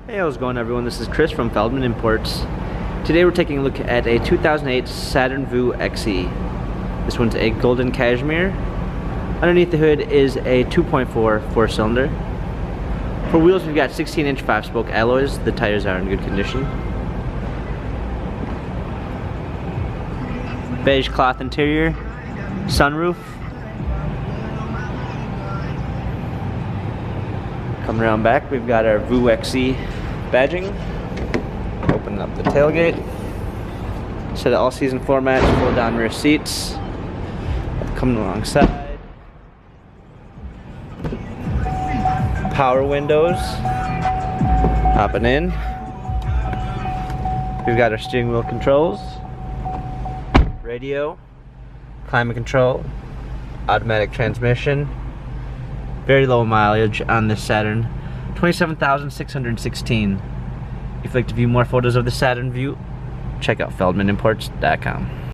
Hey, how's it going, everyone? This is Chris from Feldmann Imports. Today we're taking a look at a 2008 Saturn VUE XE. This one's a golden cashmere. Underneath the hood is a 2.4 four-cylinder. For wheels, we've got 16-inch 5-spoke alloys. The tires are in good condition. Beige cloth interior, sunroof. Coming around back, we've got our VUE XE badging. Open up the tailgate. Set of all-season floor mats, fold-down rear seats. Coming alongside. Power windows. Hopping in. We've got our steering wheel controls. Radio. Climate control. Automatic transmission. Very low mileage on this Saturn. 27,616. If you'd like to view more photos of the Saturn VUE, check out feldmanimports.com.